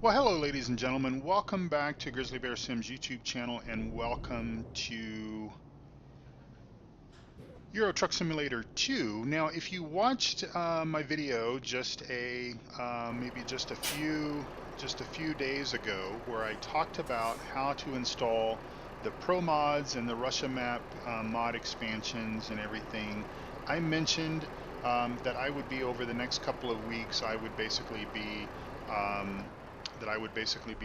Well, hello, ladies and gentlemen. Welcome back to Grizzly Bear Sims YouTube channel, and welcome to Euro Truck Simulator 2. Now, if you watched my video maybe just a few days ago, where I talked about how to install the Pro mods and the Russia map mod expansions and everything, I mentioned that I would be over the next couple of weeks. I would basically be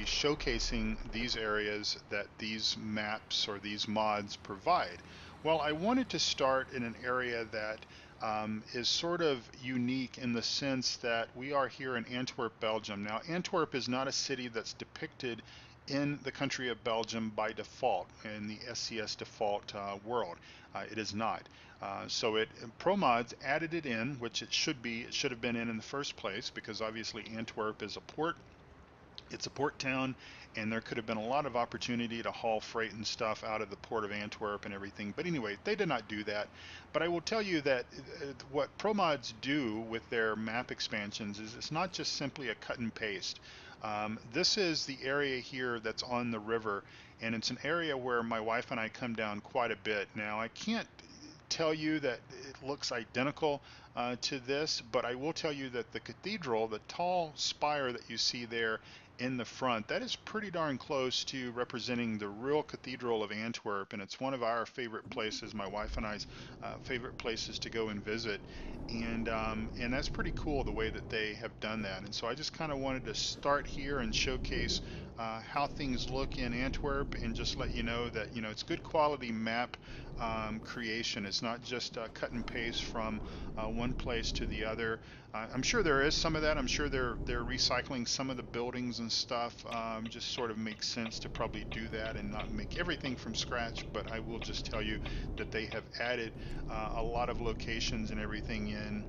showcasing these areas that these maps or these mods provide. Well, I wanted to start in an area that is sort of unique in the sense that we are here in Antwerp, Belgium. Now, Antwerp is not a city that's depicted in the country of Belgium by default, in the SCS default world. It is not. ProMods added it in, which it should have been in the first place, because obviously Antwerp is a port. It's a port town, and there could have been a lot of opportunity to haul freight and stuff out of the port of Antwerp and everything. But anyway, they did not do that. But I will tell you that what ProMods do with their map expansions is it's not just simply a cut and paste. This is the area here that's on the river, and it's an area where my wife and I come down quite a bit. Now, I can't tell you that it looks identical to this, but I will tell you that the cathedral, the tall spire that you see there in the front, that is pretty darn close to representing the real Cathedral of Antwerp, and it's one of our favorite places, my wife and I's favorite places to go and visit, and that's pretty cool the way that they have done that. And so I just kind of wanted to start here and showcase how things look in Antwerp, and just let you know that it's good quality map creation. It's not just cut and paste from one place to the other. I'm sure there is some of that. I'm sure they're recycling some of the buildings and stuff. Just sort of makes sense to probably do that and not make everything from scratch. But I will just tell you that they have added a lot of locations and everything in,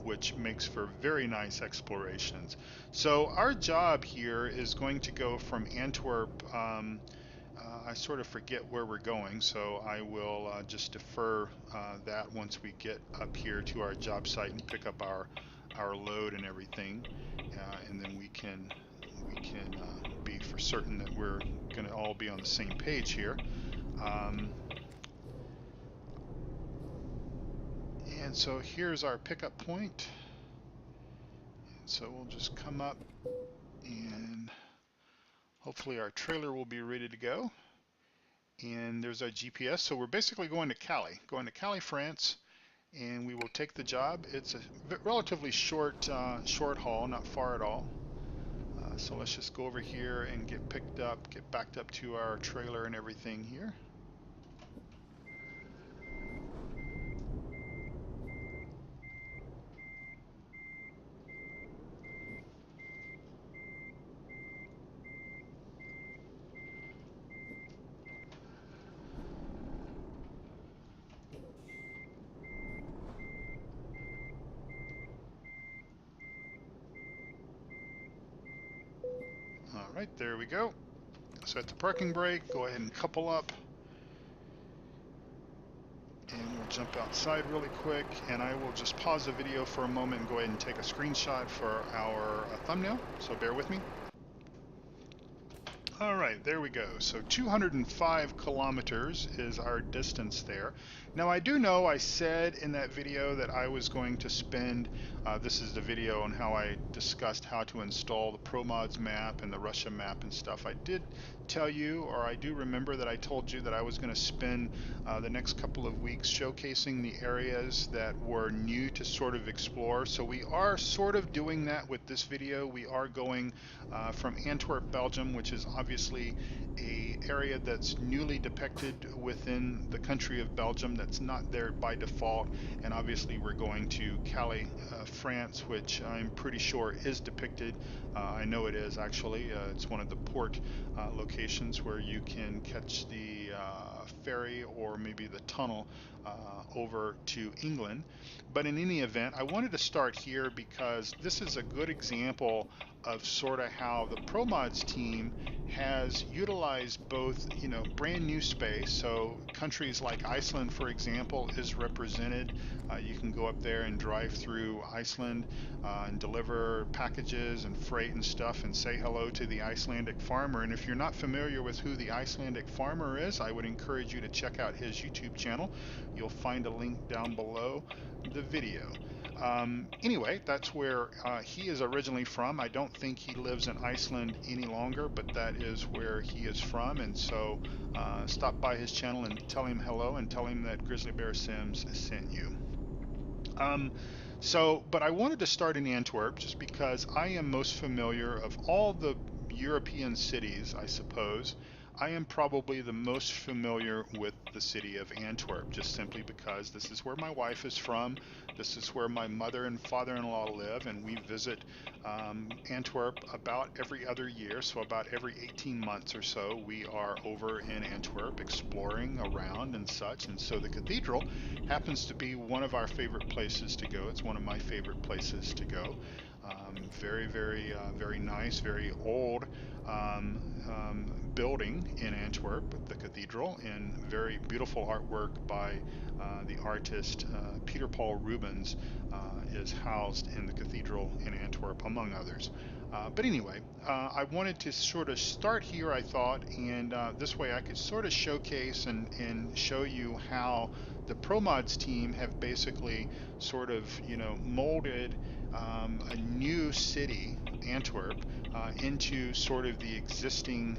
which makes for very nice explorations. So our job here is going to go from Antwerp. I sort of forget where we're going, so I will just defer that once we get up here to our job site and pick up our load and everything, and then we can be for certain that we're going to all be on the same page here. And so here's our pickup point. And so we'll just come up, and hopefully our trailer will be ready to go. And there's our GPS. So we're basically going to Calais, France, and we will take the job. It's a relatively short haul, not far at all. So let's just go over here and get picked up, get backed up to our trailer and everything here. All right, there we go. So at the parking brake, go ahead and couple up. And we'll jump outside really quick, and I will just pause the video for a moment and go ahead and take a screenshot for our thumbnail, so bear with me. All right, there we go. So 205 kilometers is our distance there. Now, I do know I said in that video that I was going to spend, this is the video on how I discussed how to install the ProMods map and the Russia map and stuff. I did tell you, or I do remember that I told you that I was going to spend the next couple of weeks showcasing the areas that were new to sort of explore. So we are sort of doing that with this video. We are going from Antwerp, Belgium, which is obviously a area that's newly depicted within the country of Belgium, that's not there by default, and obviously we're going to Calais, France, which I'm pretty sure is depicted. I know it is actually. It's one of the port locations where you can catch the ferry or maybe the tunnel over to England. But in any event, I wanted to start here because this is a good example of sort of how the ProMods team has utilized both, brand new space. So countries like Iceland, for example, is represented. You can go up there and drive through Iceland and deliver packages and freight and stuff and say hello to the Icelandic Farmer. And if you're not familiar with who the Icelandic Farmer is, I would encourage you to check out his YouTube channel. You'll find a link down below the video. Anyway, that's where he is originally from. I don't think he lives in Iceland any longer, but that is where he is from. And so stop by his channel and tell him hello and tell him that Grizzly Bear Sims sent you. But I wanted to start in Antwerp just because I am most familiar of all the European cities, I suppose. I am probably the most familiar with the city of Antwerp, just simply because this is where my wife is from. This is where my mother and father-in-law live, and we visit Antwerp about every other year. So about every 18 months or so, we are over in Antwerp exploring around and such. And so the cathedral happens to be one of our favorite places to go. It's one of my favorite places to go. Very, very, very nice, very old building in Antwerp, the cathedral, and very beautiful artwork by the artist Peter Paul Rubens is housed in the cathedral in Antwerp, among others. But anyway, I wanted to sort of start here, I thought, and this way I could sort of showcase and show you how the ProMods team have basically sort of, molded a new city, Antwerp, into sort of the existing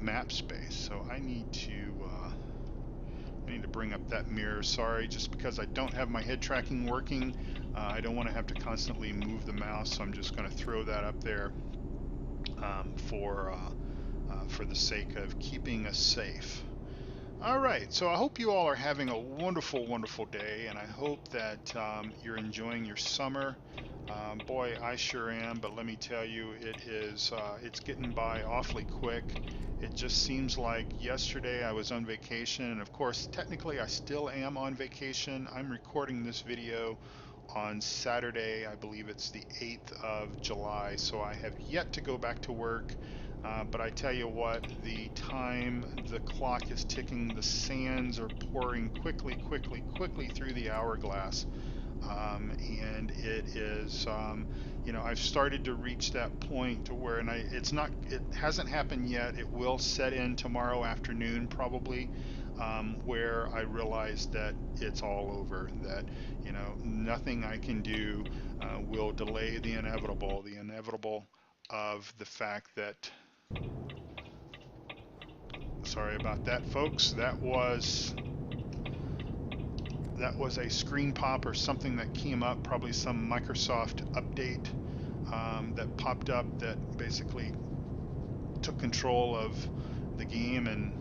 map space. So I need to bring up that mirror. Sorry, just because I don't have my head tracking working, I don't want to have to constantly move the mouse. So I'm just going to throw that up there for the sake of keeping us safe. All right, so I hope you all are having a wonderful, wonderful day, and I hope that you're enjoying your summer. Boy, I sure am, but let me tell you, it's getting by awfully quick. It just seems like yesterday I was on vacation, and of course, technically I still am on vacation. I'm recording this video on Saturday, I believe it's the 8th of July, so I have yet to go back to work. But I tell you what, the clock is ticking, the sands are pouring quickly, quickly, quickly through the hourglass. And it is, I've started to reach that point to where, it hasn't happened yet. It will set in tomorrow afternoon probably, where I realize that it's all over, that, nothing I can do will delay the inevitable of the fact that, sorry about that, folks, that was a screen pop or something that came up, probably some Microsoft update that popped up that basically took control of the game, and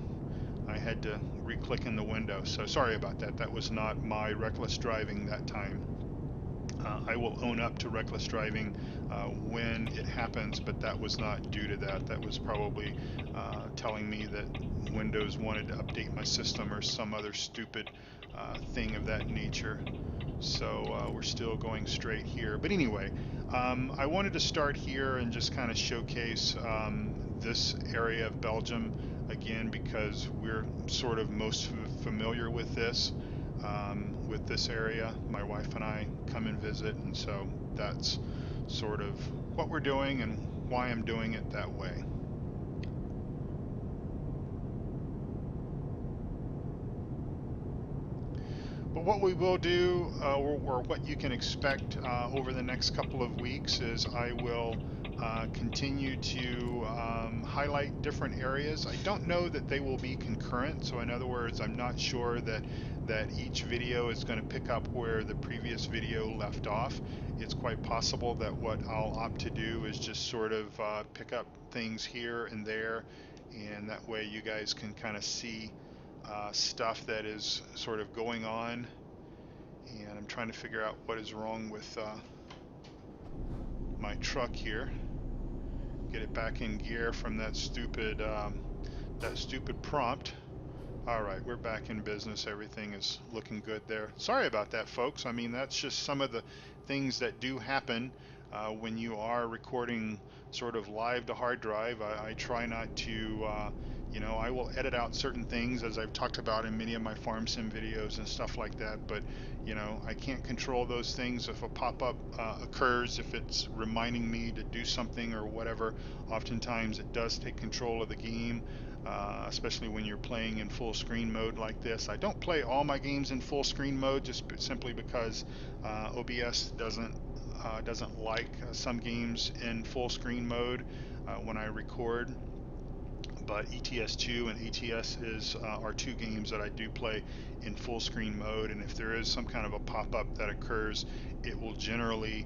I had to re-click in the window. So sorry about that. That was not my reckless driving that time. I will own up to reckless driving when it happens, but that was not due to that. That was probably telling me that Windows wanted to update my system or some other stupid thing of that nature. So we're still going straight here. But anyway, I wanted to start here and just kind of showcase this area of Belgium again, because we're sort of most familiar with this area. My wife and I come and visit, and so that's sort of what we're doing and why I'm doing it that way. But what we will do, or what you can expect over the next couple of weeks, is I will continue to highlight different areas. I don't know that they will be concurrent, so in other words, I'm not sure that each video is going to pick up where the previous video left off. It's quite possible that what I'll opt to do is just sort of pick up things here and there, and that way you guys can kind of see stuff that is sort of going on. And I'm trying to figure out what is wrong with my truck here. Get it back in gear from that stupid that stupid prompt. All right, we're back in business. Everything is looking good there. Sorry about that, folks. I mean, that's just some of the things that do happen when you are recording sort of live to hard drive. I try not to, I will edit out certain things, as I've talked about in many of my farm sim videos and stuff like that. But, I can't control those things. If a pop-up occurs, if it's reminding me to do something or whatever, oftentimes it does take control of the game. Especially when you're playing in full screen mode like this. I don't play all my games in full screen mode just simply because OBS doesn't like some games in full screen mode when I record. But ETS2 and ATS are two games that I do play in full screen mode, and if there is some kind of a pop-up that occurs, it will generally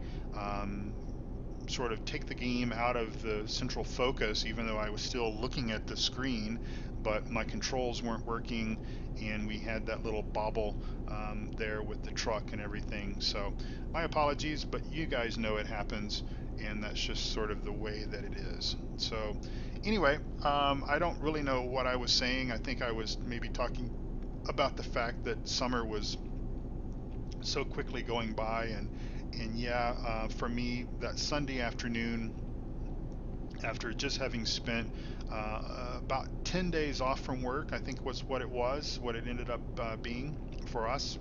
sort of take the game out of the central focus, even though I was still looking at the screen, but my controls weren't working, and we had that little bobble there with the truck and everything. So my apologies, but you guys know it happens, and that's just sort of the way that it is. So anyway, I don't really know what I was saying. I think I was maybe talking about the fact that summer was so quickly going by, and yeah, for me, that Sunday afternoon, after just having spent about 10 days off from work, I think was what it ended up being for us.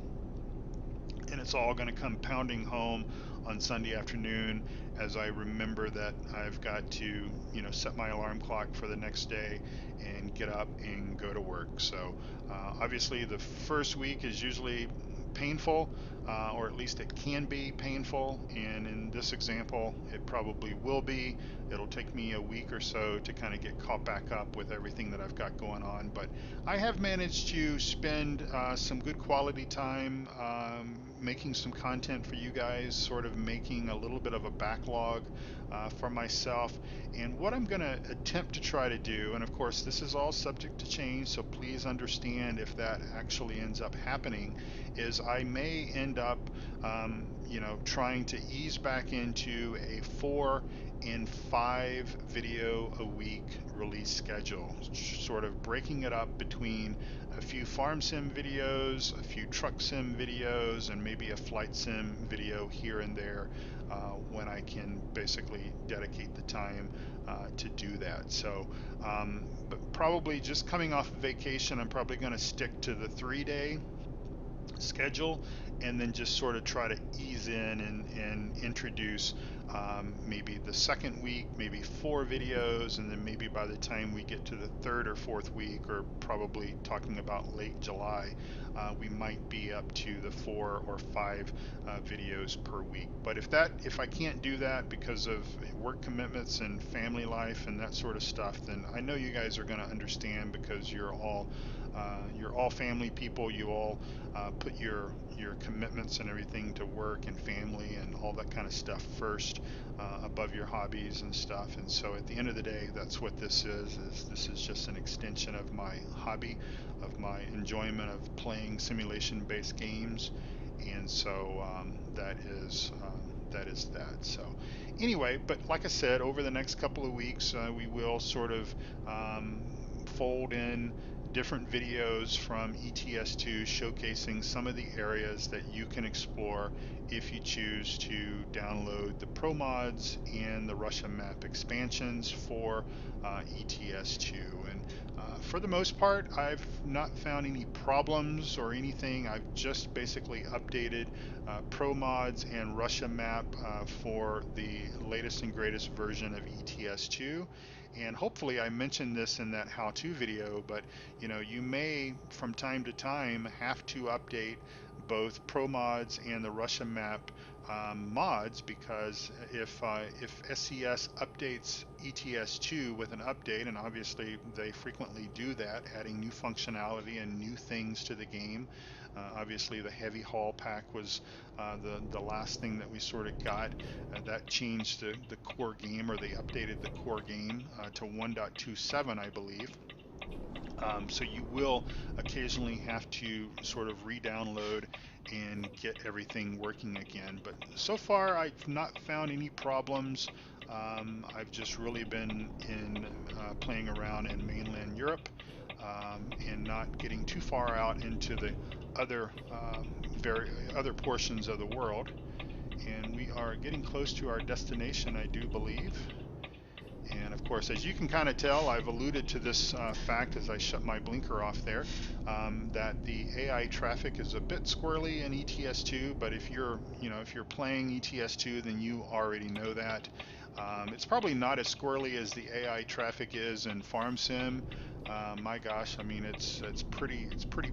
And it's all going to come pounding home on Sunday afternoon as I remember that I've got to, set my alarm clock for the next day and get up and go to work. So obviously the first week is usually painful, or at least it can be painful, and in this example it probably will be. It'll take me a week or so to kind of get caught back up with everything that I've got going on, but I have managed to spend some good quality time making some content for you guys, sort of making a little bit of a backlog for myself. And what I'm going to attempt to try to do, and of course this is all subject to change, so please understand if that actually ends up happening, is I may end up trying to ease back into a 4 and 5 video a week release schedule, sort of breaking it up between a few farm sim videos, a few truck sim videos, and maybe a flight sim video here and there when I can basically dedicate the time to do that. So but probably just coming off of vacation, I'm probably going to stick to the 3-day schedule, and then just sort of try to ease in and introduce maybe the second week, maybe 4 videos, and then maybe by the time we get to the 3rd or 4th week, or probably talking about late July, we might be up to the 4 or 5 videos per week. But if I can't do that because of work commitments and family life and that sort of stuff, then I know you guys are going to understand, because you're all family people. You all put your commitments and everything to work and family and all that kind of stuff first, above your hobbies and stuff. And so at the end of the day, that's what this is this is just an extension of my hobby, of my enjoyment of playing simulation based games. And so that is that. So anyway, but like I said, over the next couple of weeks, we will sort of fold in different videos from ETS2 showcasing some of the areas that you can explore if you choose to download the Pro mods and the Russia map expansions for ETS2. And for the most part, I've not found any problems or anything. I've just basically updated Pro mods and Russia map for the latest and greatest version of ETS2. And hopefully I mentioned this in that how-to video, but you may from time to time have to update both Pro mods and the Russia map mods, because if SCS updates ETS2 with an update, and obviously they frequently do that, adding new functionality and new things to the game. Obviously the heavy haul pack was the last thing that we sort of got. That changed the core game, or they updated the core game to 1.27, I believe. So you will occasionally have to sort of re-download and get everything working again. But so far I've not found any problems I've just really been playing around in mainland Europe and not getting too far out into the other other portions of the world. And we are getting close to our destination, I do believe. And of course, as you can kind of tell, I've alluded to this fact as I shut my blinker off there, that the AI traffic is a bit squirrely in ETS2. But if you're playing ETS2, then you already know that. It's probably not as squirrely as the AI traffic is in Farm Sim. My gosh, I mean, it's pretty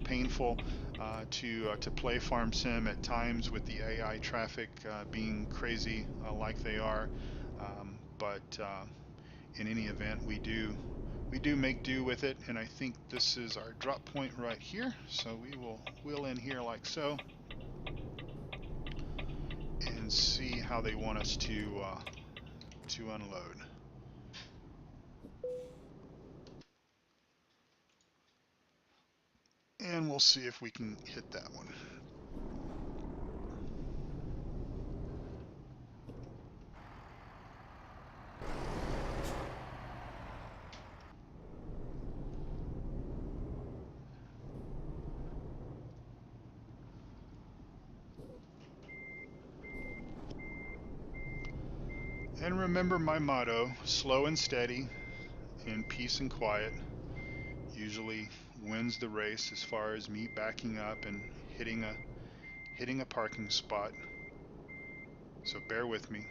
painful to play Farm Sim at times with the AI traffic being crazy like they are. But in any event, we do make do with it, and I think this is our drop point right here. So we will wheel in here like so and see how they want us to unload. And we'll see if we can hit that one. And remember my motto, slow and steady and peace and quiet usually wins the race as far as me backing up and hitting a parking spot. So bear with me.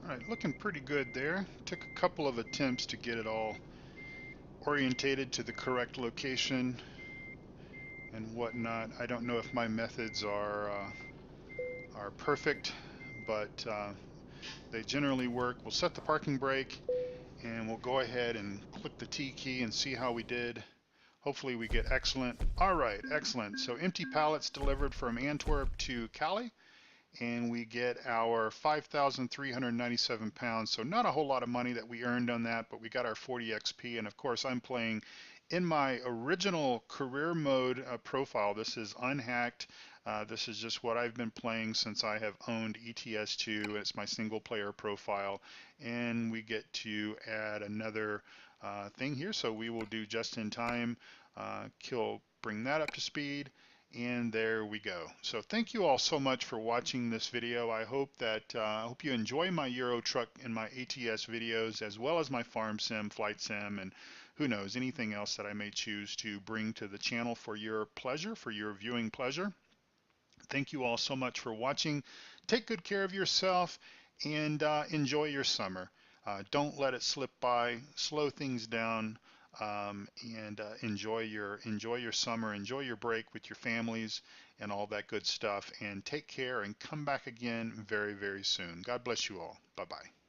All right, looking pretty good there. Took a couple of attempts to get it all orientated to the correct location and whatnot. I don't know if my methods are perfect, but they generally work. We'll set the parking brake and we'll go ahead and click the T key and see how we did. Hopefully we get excellent. All right, excellent. So empty pallets delivered from Antwerp to Calais. and we get our 5,397 pounds. So not a whole lot of money that we earned on that, but we got our 40 XP. And of course, I'm playing in my original career mode profile. This is unhacked. This is just what I've been playing since I have owned ETS2. It's my single player profile. And we get to add another thing here. So we will do just in time bring that up to speed. And there we go. So thank you all so much for watching this video. I hope you enjoy my Euro truck and my ATS videos, as well as my farm sim, flight sim, and who knows, anything else that I may choose to bring to the channel for your pleasure, for your viewing pleasure. Thank you all so much for watching. Take good care of yourself and enjoy your summer. Don't let it slip by. Slow things down. And enjoy your summer, enjoy your break with your families and all that good stuff, and take care and come back again very, very soon. God bless you all. Bye-bye.